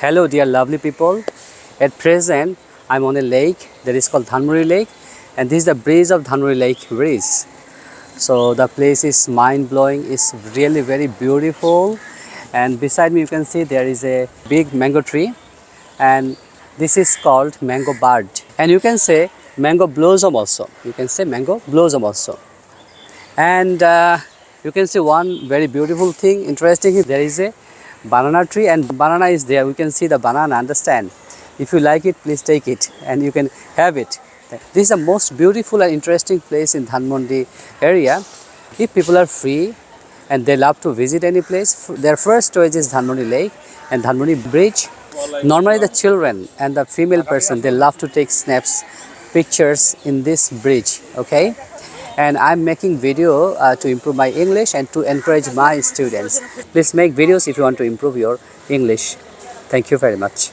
Hello dear lovely people. At present I'm on a lake that is called Dhanmori Lake, and this is the bridge of Dhanmori Lake Bridge. So the place is mind-blowing, it's really very beautiful, and beside me you can see there is a big mango tree, and this is called mango bird, and you can say mango blossom also. You can say mango blossom also. And you can see one very beautiful thing, interesting, there is a banana tree and banana is there. We can see the banana, understand. If you like it, please take it and you can have it. This is the most beautiful and interesting place in Dhanmondi area. If people are free and they love to visit any place, their first choice is Dhanmondi Lake and Dhanmondi Bridge. Normally the children and the female person, they love to take snaps, pictures in this bridge, okay? And I'm making video to improve my English and to encourage my students. Please make videos if you want to improve your English. Thank you very much.